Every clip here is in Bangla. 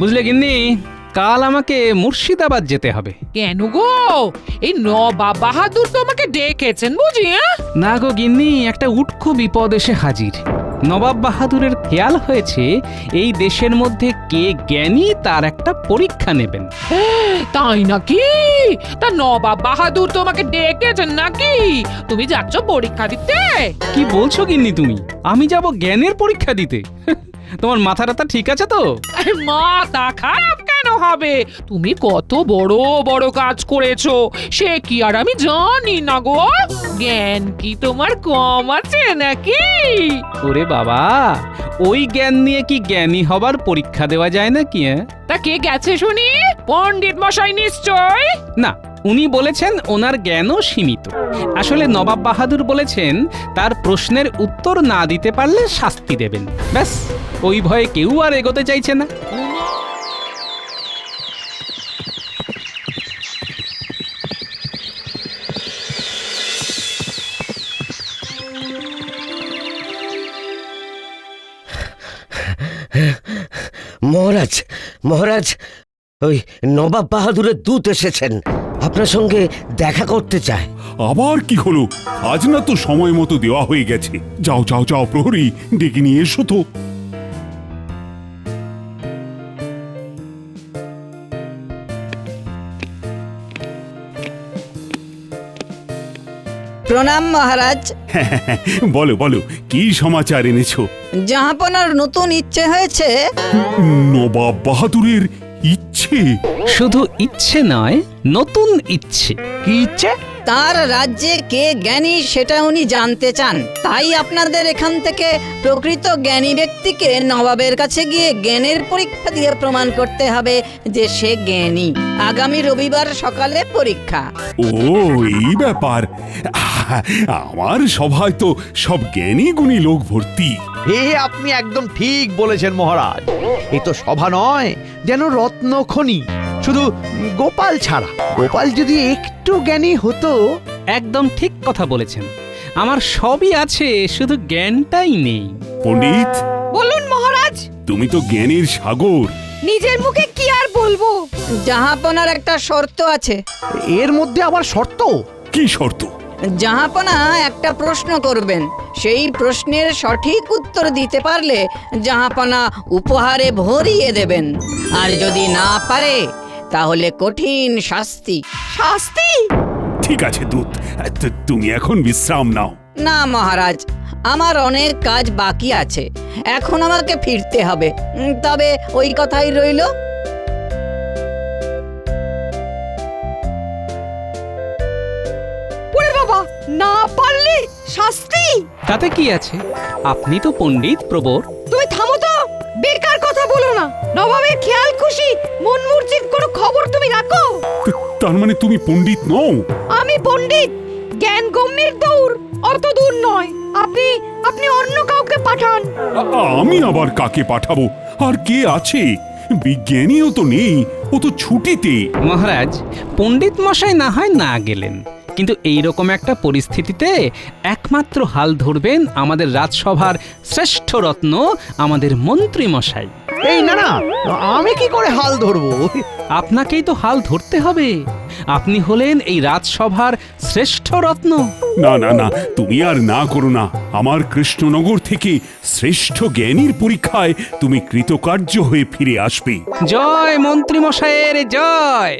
বুঝলে গিন্নি, কাল আমাকে মুর্শিদাবাদ যেতে হবে। কেন গো? এই নবাব বাহাদুর তো আমাকে ডেকেছেন বুঝি? না গো গিন্নি, একটা উটকো বিপদ এসে হাজির। নবাব বাহাদুরের খেয়াল হয়েছে এই দেশের মধ্যে কে জ্ঞানী তার একটা পরীক্ষা নেবেন। তাই নাকি? তা নবাব বাহাদুর তোমাকে ডেকেছেন নাকি? তুমি যাচ্ছ পরীক্ষা দিতে? কি বলছো গিন্নি তুমি? আমি যাব জ্ঞানের পরীক্ষা দিতে? তোমার মাথাটা ঠিক আছে তো? মাথা খারাপ কেন হবে? তুমি কত বড় বড় কাজ করেছো, সে কি আর আমি জানি না গো? জ্ঞান কি তোমার কম আছে নাকি? ওরে বাবা, ওই জ্ঞান নিয়ে কি জ্ঞানী হবার পরীক্ষা দেওয়া যায় নাকি? তা কে গেছে শুনি? পণ্ডিত মশাই নিশ্চয়। না, উনি বলেছেন ওনার জ্ঞানও সীমিত। আসলে নবাব বাহাদুর বলেছেন তার প্রশ্নের উত্তর না দিতে পারলে শাস্তি দেবেন। ব্যাস, ওই ভয়ে কেউ আর এগোতে চাইছে না। মহারাজ, মহারাজ, ওই নবাব বাহাদুরের দূত এসেছেন, আপনার সঙ্গে দেখা করতে চায়। আবার কি হলো? আজ না তো সময় মতো দেওয়া হয়ে গেছে। যাও যাও যাও, প্রহরী ডেকে নিয়ে এসো তো। প্রণাম মহারাজ। বলো বলো, কি সমাচার এনেছো? জাহাপনার নতুন ইচ্ছে হয়েছে। নবাব বাহাদুরের ইচ্ছে? শুধু ইচ্ছে নয়, নতুন ইচ্ছে। কি ইচ্ছে? তার রাজ্যে কে জ্ঞানী সেটা উনি জানতে চান। তাই আপনাদের এখান থেকে প্রকৃত জ্ঞানী ব্যক্তিকে নবাবের কাছে গিয়ে জ্ঞানের পরীক্ষা দিয়ে প্রমাণ করতে হবে যে সে জ্ঞানী। আগামী রবিবার সকালে পরীক্ষা। ও, এই ব্যাপার। আমার সভায় তো সব জ্ঞানী গুণী লোক ভর্তি। হে, আপনি একদম ঠিক বলেছেন মহারাজ। এ তো সভা নয়, যেন রত্নখনি। শুধু গোপাল ছাড়া। গোপাল যদি একটু জ্ঞানী হতো। একদম ঠিক কথা বলেছেন। আমার সবই আছে, শুধু জ্ঞানটাই নেই। পণ্ডিত, বলুন মহারাজ। তুমি তো জ্ঞানের সাগর। নিজের মুখে কি আর বলবো? জাহাপনার একটা শর্ত আছে। এর মধ্যে আবার শর্ত? কি শর্ত? জাহাপনা একটা প্রশ্ন করবেন, সেই প্রশ্নের সঠিক উত্তর দিতে পারলে জাহাপনা উপহারে ভরিয়ে দেবেন, আর যদি না পারে তাহলে কঠিন শাস্তি। শাস্তি? ঠিক আছে দূত, তুমি এখন বিশ্রাম নাও। না মহারাজ, আমার অনেক কাজ বাকি আছে, এখন আমাকে ফিরতে হবে। তবে ওই কথাই রইল। ওরে বাবা, না পারলে শাস্তি? তাতে কি আছে? আপনি তো পণ্ডিত প্রবর। তুমি থামো তো, বেকার কথা বলো না। নবাবের খেয়াল খুশি মন মুর্জিত কোনো খবর তুমি রাখো? তার মানে তুমি পণ্ডিত নও? আমি পণ্ডিত, জ্ঞান গম্যের দৌড় অত দূর নয়। আপনি আপনি অন্য কাউকে পাঠান। আমি আবার কাকে পাঠাবো? আর কে আছে? বিজ্ঞানীও তো নেই, ও তো ছুটিতে। মহারাজ, পণ্ডিত মশাই না হয় না গেলেন, কিন্তু এইরকম একটা পরিস্থিতিতে একমাত্র হাল ধরবেন আমাদের রাজসভার শ্রেষ্ঠ রত্ন, আমাদের মন্ত্রী মশাই। এই না না, আমি কি করে হাল ধরবো? আপনাকেই তো হাল ধরতে হবে। আপনি হলেন এই রাজসভার শ্রেষ্ঠ রত্ন। না না না, তুমি আর না করো না। আমার কৃষ্ণনগর থেকে শ্রেষ্ঠ জ্ঞানীর পরীক্ষায় তুমি কৃতকার্য হয়ে ফিরে আসবে। জয় মন্ত্রী মশাইয়ের জয়।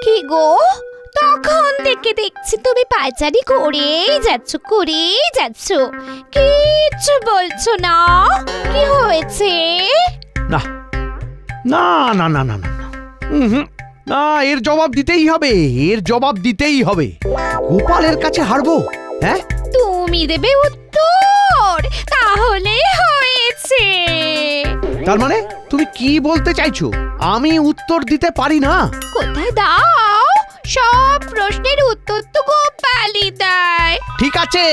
কি গো, তখন থেকে দেখছি তুমি পায়চারি করেই যাচ্ছ, কিচ্ছু বলছো না। কি হয়েছে? না না না না না না না, এর জবাব দিতেই হবে, এর জবাব দিতেই হবে। গোপালের কাছে হারবো? হ্যাঁ, তুমি দেবে উত্তর, তাহলে হয়েছে। তার মানে তুমি কি বলতে চাইছো? আমি উত্তর দিতে পারি না? কোথায় দাও, সব প্রশ্নের উত্তর তো গোপালই দেয়। ঠিক আছে,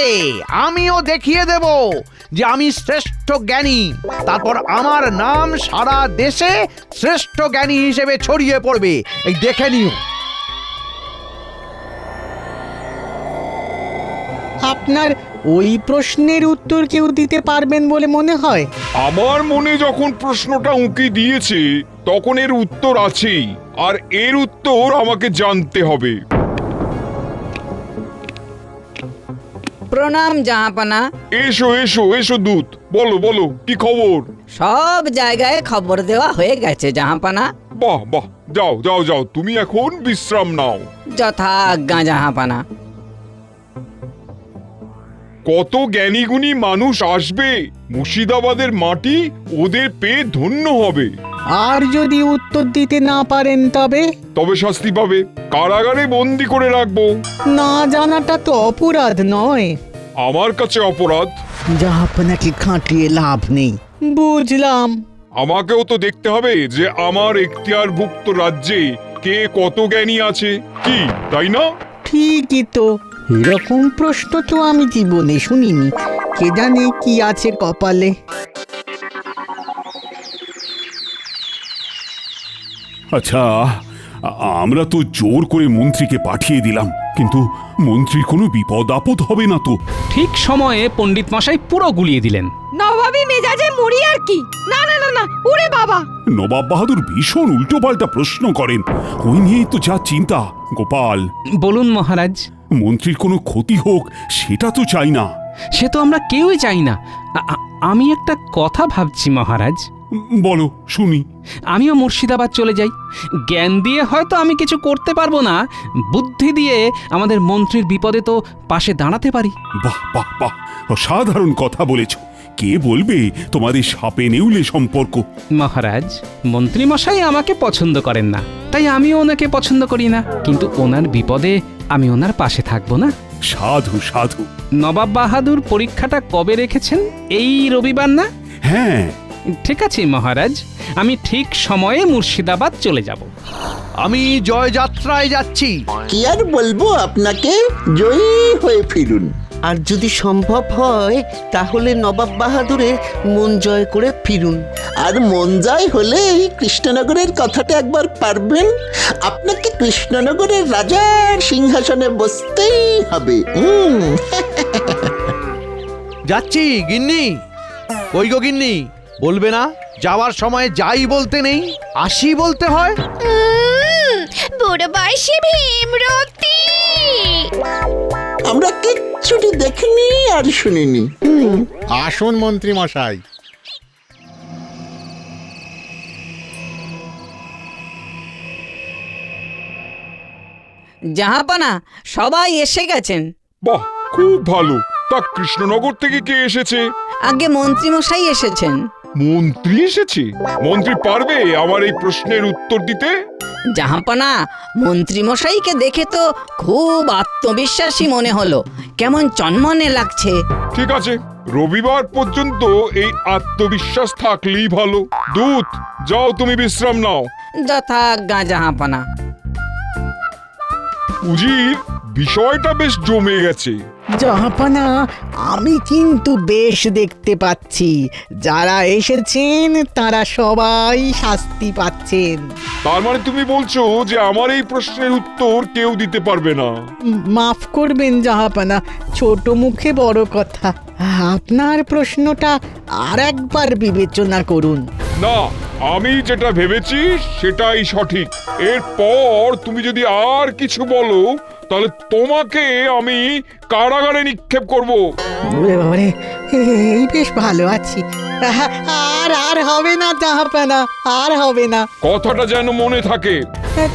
আমিও দেখিয়ে দেব যে আমি শ্রেষ্ঠ জ্ঞানী। তারপর আমার নাম সারা দেশে শ্রেষ্ঠ জ্ঞানী হিসেবে ছড়িয়ে পড়বে। এই দেখে নিও। আপনার ওই প্রশ্নের উত্তর কেউ দিতে পারবেন বলে মনে হয়? আমার মনে যখন প্রশ্নটা উঁকি দিয়েছে তখন এর উত্তর আছেই, আর এর উত্তর আমাকে জানতে হবে। প্রণাম জাহাপানা। এসো এসো এসো দূত, বলো বলো কি খবর? সব জায়গায় খবর দেওয়া হয়ে গেছে জাহাপানা। বাহ বাহ, যাও যাও যাও, তুমি এখন বিশ্রাম নাও। যথা আজ্ঞা জাহাপানা। কত জ্ঞানীগুণী মানুষ আসবে, মুর্শিদাবাদের মাটি ওদের পেয়ে ধন্য হবে। আর যদি উত্তর দিতে না পারেন তবে? তবে শাস্তি পাবে, কারাগারে বন্দি করে রাখবো। না জানাটা তো অপরাধ নয়। আমার কাছে অপরাধ। যা আপনাকে খাটিয়ে লাভ নেই। বুঝলাম। আমাকেও তো দেখতে হবে যে আমার এখতিয়ারভুক্ত রাজ্যে কে কত জ্ঞানী আছে, কি তাই না? ঠিকই তো। এরকম প্রশ্ন তো আমি জীবনে শুনিনি। কে জানে কি আছে কপালে। আচ্ছা, আমরা তো জোর করে মন্ত্রীকে পাঠিয়ে দিলাম, কিন্তু মন্ত্রীর কোনো বিপদ আপদ হবে না তো? ঠিক সময়ে পণ্ডিত মশাই পুরো গুলিয়ে দিলেন। নবাবী মেজাজে মরি আর কি। না না না না, ওরে বাবা! নবাব বাহাদুর ভীষণ উল্টোপাল্টা প্রশ্ন করেন, ওই নিয়েই তো যা চিন্তা। গোপাল, বলুন মহারাজ। মন্ত্রীর কোনো ক্ষতি হোক সেটা তো চাই না। সে তো আমরা কেউই চাই না। আমি একটা কথা ভাবছি মহারাজ। বলো শুনি। আমিও মুর্শিদাবাদ চলে যাই। জ্ঞান দিয়ে হয়তো আমি কিছু করতে পারবো না, বুদ্ধি দিয়ে আমাদের মন্ত্রীর বিপদে তো পাশে দাঁড়াতে পারি। বাহ বাহ বাহ, অসাধারণ কথা বলেছ। কে বলবে তোমাদের সাপে নেউলে সম্পর্ক? মহারাজ, মন্ত্রী মশাই আমাকে পছন্দ করেন না, তাই আমিও ওনাকে পছন্দ করি না, কিন্তু ওনার বিপদে আমি ওনার পাশে থাকবো না। সাধু সাধু। নবাব বাহাদুর পরীক্ষাটা কবে রেখেছেন? এই রবিবার না? হ্যাঁ। ঠিক আছে মহারাজ, আমি ঠিক সময়ে মুর্শিদাবাদ চলে যাব। আমি জয়যাত্রায় যাচ্ছি। কি আর বলবো আপনাকে, জয়ী হয়ে ফিরুন। আর যদি সম্ভব হয় তাহলে নবাব বাহাদুরের মন জয় করে ফিরুন। আর মন জয় হলেই কৃষ্ণনগরের কথাটা একবার পারবেন। আপনাকে কৃষ্ণনগরের রাজার সিংহাসনে বসতেই হবে। যাচ্ছি গিন্নি। কই গো গিন্নি, বলবে না যাওয়ার সময় যাই বলতে নেই, আসি বলতে হয়? বুড়ো বয়সে ভীমরতি। আমরা কিচ্ছুটি দেখিনি আর শুনিনি। আসুন মন্ত্রী মশাই। জাহাপানা, সবাই এসে গেছেন। বাহ, খুব ভালো। তা কৃষ্ণনগর থেকে কে এসেছে? আগে মন্ত্রী মশাই এসেছেন। মন্ত্রী এসেছে? মন্ত্রী পারবে আমার এই প্রশ্নের উত্তর দিতে? জাহাপানা, মন্ত্রী মশাইকে দেখে তো খুব আত্মবিশ্বাসী মনে হলো। কেমন চনমনে লাগছে। ঠিক আছে, রবিবার পর্যন্ত এই আত্মবিশ্বাস থাকলেই ভালো। দূত, যাও তুমি বিশ্রাম নাও। যথা আজ্ঞা জাহাপানা। উজির, বিষয়টা বেশ জমে গেছে। জাহাপানা, আমি কিন্তু বেশ দেখতে পাচ্ছি যারা এসেছেন তারা সবাই শাস্তি পাচ্ছেন। তার মানে তুমি বলছো যে আমার এই প্রশ্নের উত্তর কেউ দিতে পারবে না? মাফ করবেন জাহাপানা, ছোট মুখে বড় কথা। আপনার প্রশ্নটা আর একবার বিবেচনা করুন। না, আমি যেটা ভেবেছি সেটাই সঠিক। এরপর তুমি যদি আর কিছু বলো তাহলে তোমাকে আমি কারাগারে নিক্ষেপ করব। ওরে বাবারে, এই বেশ ভালো আছি। আর আর হবে না জাহাপানা, আর হবে না। কথাটা যেন মনে থাকে।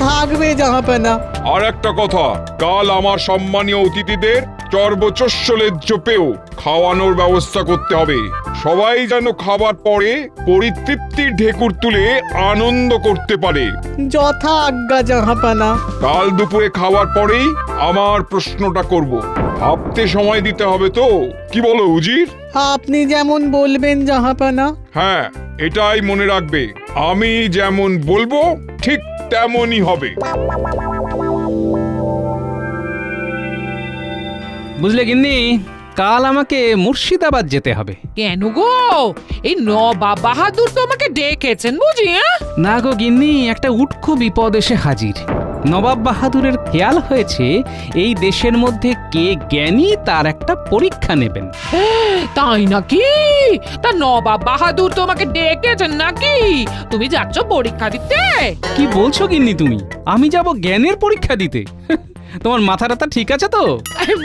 থাকবে জাহাপানা। আর একটা কথা, কাল আমার সম্মানীয় অতিথিদের চর্বচস্বলেজ্জ পেও খাওয়ানোর ব্যবস্থা করতে হবে। সবাই যেন খাবার পরে পরিতৃপ্তির ঢেকুর তুলে আনন্দ করতে পারে। যথা আজ্ঞা জাহাপানা। কাল দুপুরে খাওয়ার পরেই আমার প্রশ্নটা করব। ভাবতে সময় দিতে হবে তো, কি বলো উজির? আপনি যেমন বলবেন জাহাপানা। হ্যাঁ, এটাই মনে রাখবে, আমি যেমন বলবো ঠিক তেমনই হবে। বুঝলে গিন্নি, কাল আমাকে মুর্শিদাবাদ যেতে হবে। কেন গো? এই নবাব বাহাদুর তোমাকে ডেকেছেন বুঝি? না গো গিন্নি, একটা উটকো বিপদ এসে হাজির। নবাব বাহাদুরের খেয়াল হয়েছে এই দেশের মধ্যে কে জ্ঞানী তার একটা পরীক্ষা নেবেন। তাই নাকি? তা নবাব বাহাদুর তোমাকে ডেকেছেন নাকি? তুমি যাচ্ছ পরীক্ষা দিতে? কি বলছো গিন্নি তুমি? আমি যাব জ্ঞানের পরীক্ষা দিতে? তোমার মাথাটা ঠিক আছে তো?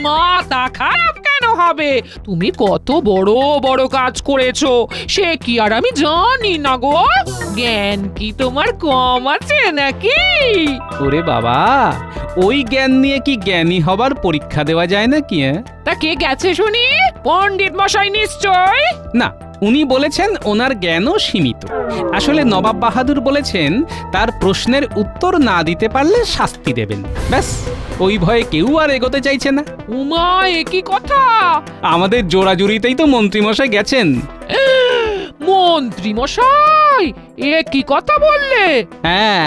মাথা খারাপ কেন হবে? তুমি কত বড় বড় কাজ করেছো সে কি আর আমি জানি না গো? জ্ঞান কি তোমার কম আছে নাকি? ওরে বাবা, ওই জ্ঞান নিয়ে কি জ্ঞানী হবার পরীক্ষা দেওয়া যায় নাকি? তা কে গেছে শুনি? পণ্ডিত মশাই নিশ্চয়। না, উনি বলেছেন ওনার জ্ঞানও সীমিত। আসলে নবাব বাহাদুর বলেছেন তার প্রশ্নের উত্তর না দিতে পারলে শাস্তি দেবেন। ব্যাস, ওই ভয়ে কেউ আর এগোতে চাইছে না। উমা, এ কি কথা? আমাদের জোড়াজুড়িতেই তো মন্ত্রীমশাই গেছেন। মন্ত্রী মশাই, এ কি কথা বললে? হ্যাঁ,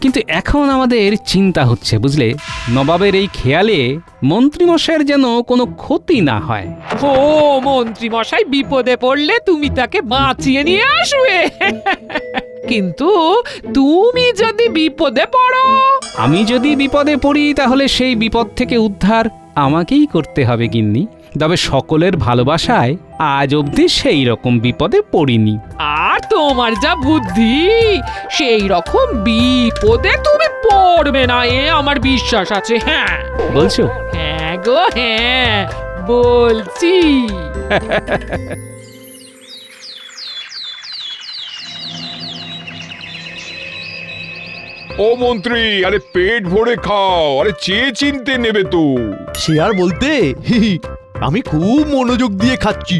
কিন্তু এখন আমাদের চিন্তা হচ্ছে বুঝলে, নবাবের এই খেয়ালে মন্ত্রীমশাইয়ের যেন কোনো ক্ষতি না হয়। ও মন্ত্রী মশাই বিপদে পড়লে তুমি তাকে বাঁচিয়ে নিয়ে আসবে। কিন্তু তুমি যদি বিপদে পড়ো? আমি যদি বিপদে পড়ি তাহলে সেই বিপদ থেকে উদ্ধার আমাকেই করতে হবে গিন্নি। তবে সকলের ভালোবাসায় আজ অবধি সেই রকম বিপদে পড়িনি। আর তোমার যা বুদ্ধি, সেই রকম বিপদে তুমি পড়বে না, এ আমার বিশ্বাস আছে। হ্যাঁ বলছো? হ্যাঁ গো হ্যাঁ, বলছি। ও মন্ত্রী, আরে পেট ভরে খাও, আরে চেয়ে চিনতে নেবে তো। সে আর বলতে, আমি খুব মনোযোগ দিয়ে খাচ্ছি।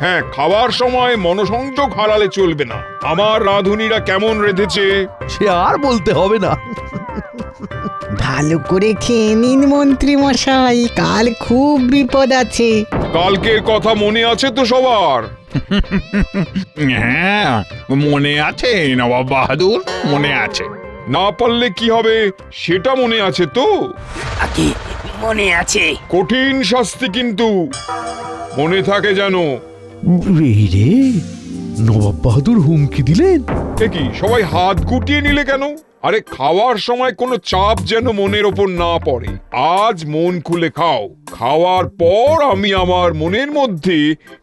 হ্যাঁ, খাবার সময় মনোসংযোগ হারালে চলবে না। আমার রাঁধুনিরা কেমন রেঁধেছে সে আর বলতে হবে না। ভালো করে খেয়ে নিন মন্ত্রী মশাই, কাল খুব বিপদ আছে। কালকের কথা মনে আছে তো সবার? হ্যাঁ, মনে আছে নবাব বাহাদুর, মনে আছে। না পারলে কি হবে সেটা মনে আছে তো? মনে আছে। কঠিন শাস্তি কিন্তু মনে থাকে যেন। রে, নবাব বাহাদুর হুমকি দিলেন? কি সবাই হাত গুটিয়ে নিলে কেন? আরে খাওয়ার সময় কোনো চাপ যেন মনের ওপর না পড়ে। আজ মন খুলে খাও। খাওয়ার পর আমি আমার মনের মধ্যে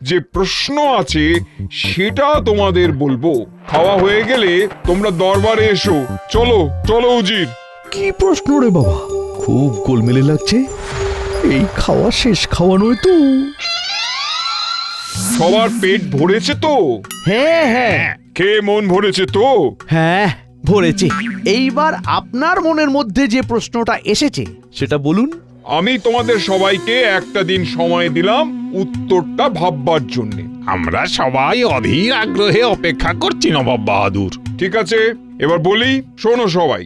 যে প্রশ্ন আছে সেটা তোমাদের বলবো। খাওয়া হয়ে গেলে তোমরা দরবারে এসো। চলো চলো উজির। কি প্রশ্ন রে বাবা? খুব গোলমেলে লাগছে। এই খাওয়া শেষ খাওয়া নয় তো? সবার পেট ভরেছে তো? হ্যাঁ হ্যাঁ খেয়ে মন ভরেছে তো? হ্যাঁ, ভরেছে। এইবার আপনার মনের মধ্যে যে প্রশ্নটা এসেছে সেটা বলুন। আমি তোমাদের সবাইকে একটা দিন সময় দিলাম উত্তরটা ভাববার জন্য। আমরা সবাই অধীর আগ্রহে অপেক্ষা করছি নবাব বাহাদুর। ঠিক আছে, এবার বলি, শোনো সবাই।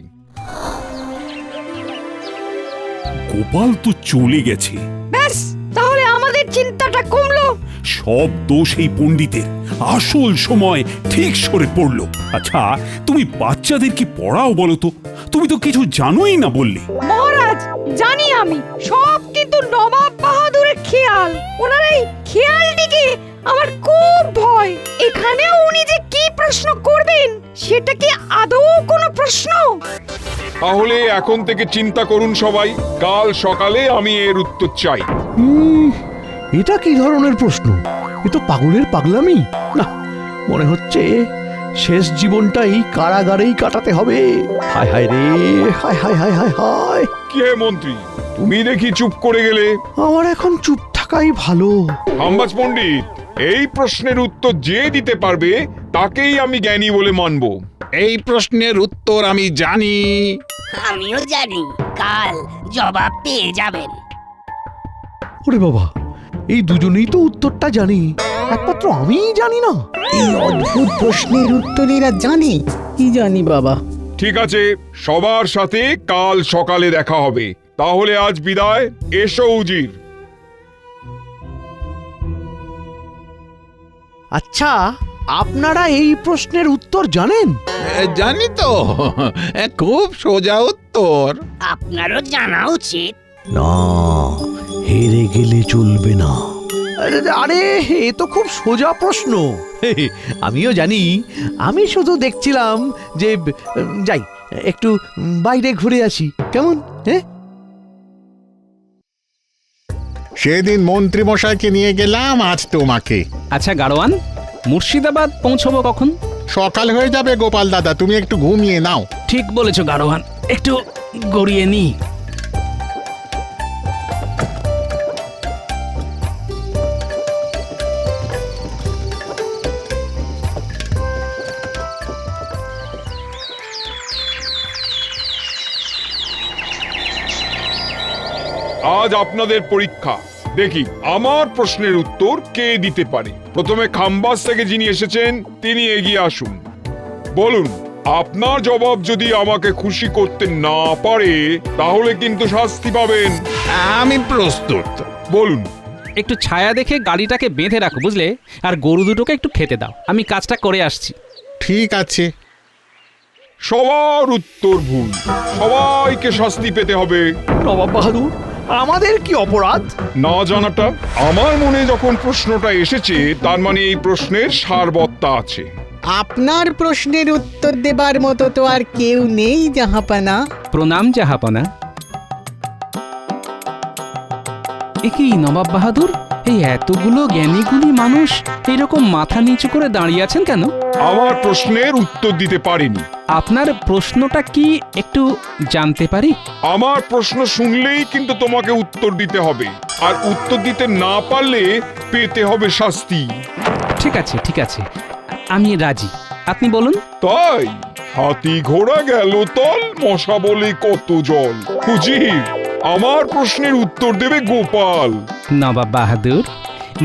গোপাল তো চলে গেছে। ব্যাস, তাহলে আমাদের চিন্তাটা কমলো। সব দোষ এই পণ্ডিতের। আসল সময় ঠিক সরে পড়লো। আচ্ছা, তুমি বাচ্চাদের কি পড়াও বলো তো? তুমি তো কিছু জানোই না বললে। মহারাজ, জানি আমি, সব কিন্তু নবাব বাহাদুরের খেয়াল। ওনার এই খেয়ালটিকে আমার খুব ভয়। এখানেও উনি যে কি প্রশ্ন করবেন সেটা কি আদৌ কোনো প্রশ্ন? তাহলে এখন থেকে চিন্তা করুন সবাই। কাল সকালে আমি এর উত্তর চাই। এটা কি ধরনের প্রশ্ন? এ তো পাগলের পাগলামি। না, মনে হচ্ছে শেষ জীবনটাই কারাগারেই কাটাতে হবে। হায় হায় রে, হায় হায় হায় হায় হায়। কে মন্ত্রী, তুমি দেখি চুপ করে গেলে? আমার এখন চুপ থাকাই ভালো। হাম্বাজ পণ্ডিত, এই প্রশ্নের উত্তর যে দিতে পারবে তাকেই আমি জ্ঞানী বলে মানব। এই প্রশ্নের উত্তর আমি জানি। আমিও জানি, কাল জবাব পেয়ে যাবেন। ওরে বাবা, এই দুজনেই তো উত্তরটা জানি, একমাত্র আমিই জানি না। এই অদ্ভুত প্রশ্নের উত্তর এরা জানে? কি জানি বাবা। ঠিক আছে, সবার সাথে কাল সকালে দেখা হবে। তাহলে আজ বিদায়। এসো উজির। আচ্ছা, আপনারা এই প্রশ্নের উত্তর জানেন? জানি তো, খুব সোজা উত্তর। আপনারও জানা উচিত। না, হেরে গেলে চলবে না। আরে এ তো খুব সোজা প্রশ্ন। আমিও জানি, আমি শুধু দেখছিলাম যে যাই একটু বাইরে ঘুরে আসি, কেমন? হ্যাঁ, সেদিন মন্ত্রী মশাইকে নিয়ে গেলাম, আজ তোমাকে। আচ্ছা গাড়োয়ান, মুর্শিদাবাদ পৌঁছবো কখন? সকাল হয়ে যাবে গোপাল দাদা, তুমি একটু ঘুমিয়ে নাও। ঠিক বলেছো গাড়োয়ান, একটু গড়িয়ে নি। আজ আপনাদের পরীক্ষা, দেখি আমার প্রশ্নের উত্তর কে দিতে পারে। প্রথমে খাম্বাস থেকে যিনি এসেছেন তিনি এগিয়ে আসুন। বলুন, আপনার জবাব যদি আমাকে খুশি করতে না পারে তাহলে কিন্তু শাস্তি পাবেন। আমি প্রস্তুত। বলুন। একটু ছায়া দেখে গাড়িটাকে বেঁধে রাখো, বুঝলে? আর গরু দুটোকে একটু খেতে দাও, আমি কাজটা করে আসছি। ঠিক আছে। সবার উত্তর ভুল, সবাইকে শাস্তি পেতে হবে। নবাব বাহাদুর, আমাদের কি অপরাধ? না জানাটা? আমার মনে যখন প্রশ্নটা এসেছে তার মানে এই প্রশ্নের সারবত্তা আছে। আপনার প্রশ্নের উত্তর দেবার মতো তো আর কেউ নেই জাহাপানা। প্রণাম জাহাপনা। এ কি নবাব বাহাদুর, এই এতগুলো জ্ঞানীগুণী মানুষ এরকম মাথা নিচু করে দাঁড়িয়ে আছেন কেন? আমার প্রশ্নের উত্তর দিতে পারিনি। আপনার প্রশ্নটা কি একটু জানতে পারি? আমার প্রশ্ন শুনলেই কিন্তু তোমাকে উত্তর দিতে হবে, আর উত্তর দিতে না পারলে পেতে হবে শাস্তি। ঠিক আছে, ঠিক আছে, আমি রাজি। আপনি বলুন। তাই হাতি ঘোড়া গেল তল, মশা বলে কত জল। হুজির, আমার প্রশ্নের উত্তর দেবে গোপাল। নবাব বাহাদুর,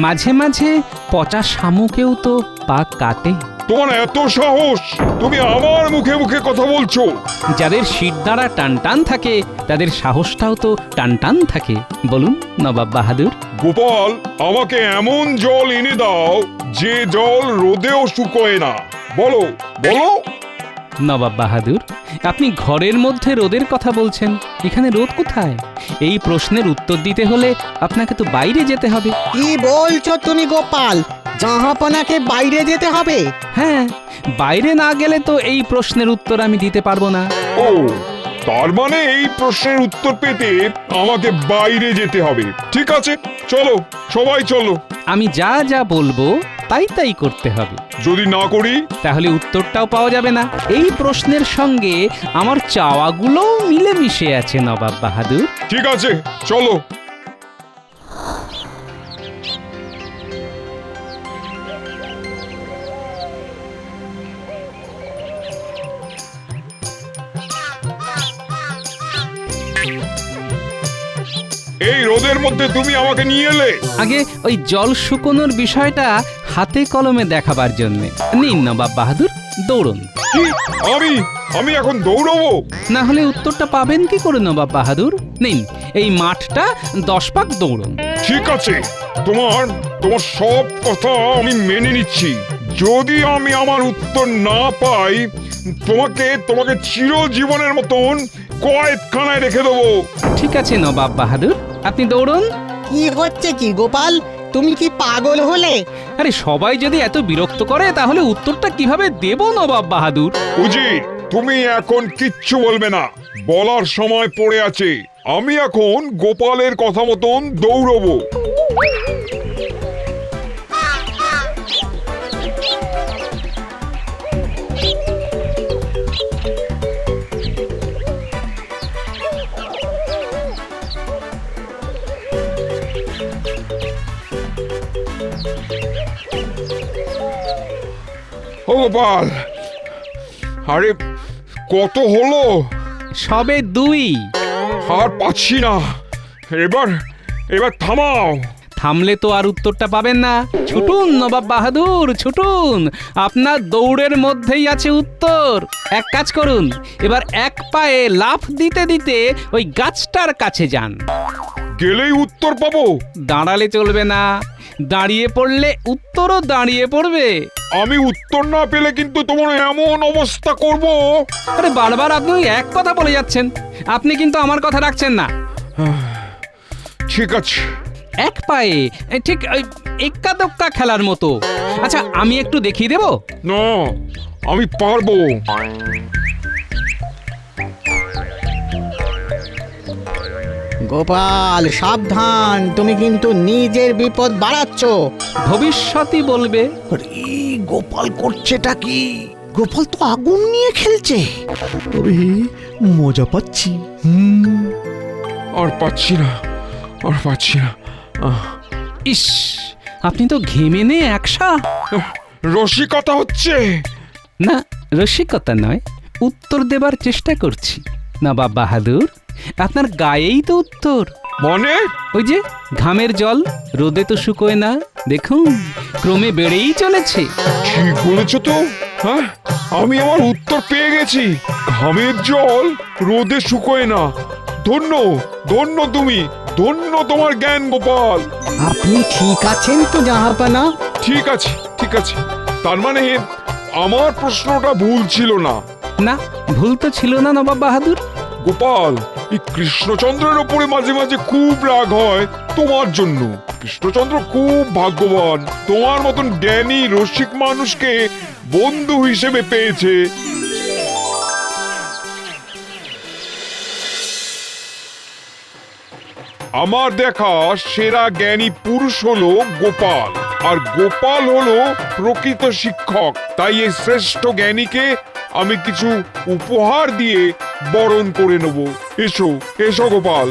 মাঝে মাঝে পচা শামুকেও তো পাক কাটে। তোমার এত সাহস, তুমি আমার মুখে মুখে কথা বলছো? যাদের শিরদাঁড়া টানটান থাকে তাদের সাহসটাও তো টানটান থাকে। বলুন নবাব বাহাদুর। গোপাল, আমাকে এমন জল এনে দাও যে জল রোদেও শুকোয় না। বলো বলো। নবাব বাহাদুর, আপনি ঘরের মধ্যে রোদের কথা বলছেন, এখানে রোদ কোথায়? এই প্রশ্নের উত্তর দিতে হলে আপনাকে তো বাইরে যেতে হবে। কি বলছো তুমি গোপাল? জাহাপানাকে বাইরে যেতে হবে? হ্যাঁ, বাইরে না গেলে তো এই প্রশ্নের উত্তর আমি দিতে পারবো না। ও, তার মানে এই প্রশ্নের উত্তর পেতে আমাকে বাইরে যেতে হবে। ঠিক আছে, চলো, সবাই চলো। আমি যা যা বলবো তাই তাই করতে হবে। যদি না করি তাহলে উত্তরটাও পাওয়া যাবে না। এই প্রশ্নের সঙ্গে আমার চাওয়াগুলো মিলেমিশে আছে নবাব বাহাদুর। ঠিক আছে, চলো। এই রোদের মধ্যে তুমি আমাকে নিয়ে এলে? আগে ওই জল শুকোনোর বিষয়টা হাতে কলমে দেখাবার জন্য। নিন নবাব বাহাদুর, দৌড়ুন। কি? আমি এখন দৌড়বো? না হলে উত্তরটা পাবেন কি করে নবাব বাহাদুর? নিন, এই মাঠটা 10 পাক দৌড়ুন। ঠিক আছে, তোমার সব কথা আমি মেনে নিচ্ছি। যদি আমি আমার উত্তর না পাই তোমাকে চিরজীবনের মতন কয়েদখানায় রেখে দেবো। ঠিক আছে নবাব বাহাদুর, আপনি দৌড়ুন। কি হচ্ছে কি গোপাল, তুমি কি পাগল হলে? আরে সবাই যদি এত বিরক্ত করে তাহলে উত্তরটা কিভাবে দেব নবাব বাহাদুর? উজির, তুমি এখন কিচ্ছু বলবে না, বলার সময় পড়ে আছে। আমি এখন গোপালের কথা মতন দৌড়বো। ও গোপাল, আরে কত হলো? সবে 2। আর পাচ্ছি না, এবার থামাও। থামলে তো আর উত্তরটা পাবেন না। ছুটুন নবাব বাহাদুর, ছুটুন, আপনার দৌড়ের মধ্যেই আছে উত্তর। এক কাজ করুন, এবার এক পায়ে লাফ দিতে দিতে ওই গাছটার কাছে যান। গেলেই উত্তর পাবো? দাঁড়ালে চলবে না, দাঁড়িয়ে পড়লে উত্তরও দাঁড়িয়ে পড়বে। আমি উত্তর না পেলে কিন্তু তোমার এমন অবস্থা করব। আরে বারবার আপনি ওই এক কথা বলে যাচ্ছেন, আপনি কিন্তু আমার কথা রাখছেন না। ঠিক আছে, এক পায়ে ঠিক ওই এক্কা দোক্কা খেলার মতো। আচ্ছা আমি একটু দেখিয়ে দেব? না, আমি পারবো। গোপাল সাবধান, তুমি কিন্তু নিজের বিপদ বাড়াচ্ছ। ভবিষ্যতই বলবে। আরে গোপাল করছেটা কি? গোপাল তো আগুন নিয়ে খেলছে। তবে মজা পাচ্ছি। আর পাচ্ছি না, আর পাচ্ছি না। ইস, আপনি তো ঘেমে নে একসা। রসিকতা হচ্ছে। না, রসিকতা নয়, উত্তর দেবার চেষ্টা করছি। নবাব বাহাদুর, আপনার গায়েই তো উত্তর। মানে? ওই যে ঘামের জল রোদে তো শুকোয় না, দেখুন ক্রমে বেড়েই চলেছে। ঠিক বলেছ তো। হ্যাঁ, আমি আমার উত্তর পেয়ে গেছি। ঘামের জল রোদে শুকোয় না। ধন্য, ধন্য তুমি, ধন্য তোমার জ্ঞান গোপাল। আপনি ঠিক আছেন তো জাহাপানা? ঠিক আছে, ঠিক আছে। তার মানে আমার প্রশ্নটা ভুল ছিল না। না, ভুল তো ছিল না নবাব বাহাদুর। গোপাল, এই কৃষ্ণচন্দ্রের ওপরে মাঝে মাঝে খুব রাগ হয় তোমার জন্য। কৃষ্ণচন্দ্র খুব ভাগ্যবান, তোমার মতন জ্ঞানী রসিক মানুষকে বন্ধু হিসেবে পেয়েছে। আমার দেখা সেরা জ্ঞানী পুরুষ হলো গোপাল, আর গোপাল হলো প্রকৃত শিক্ষক। তাই এই শ্রেষ্ঠ জ্ঞানীকে আমি কিছু উপহার দিয়ে বরণ করে নেব। এসো, এসো গোপাল।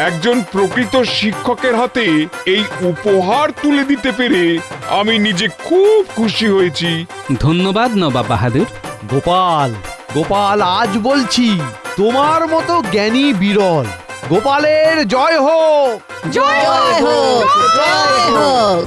একজন প্রকৃত শিক্ষকের হাতে এই উপহার তুলে দিতে পেরে আমি নিজে খুব খুশি হয়েছি। ধন্যবাদ নবাব বাহাদুর। গোপাল, গোপাল আজ বলছি তোমার মতো জ্ঞানী বিরল। গোপালের জয় হোক। জয় হোক, জয় হোক।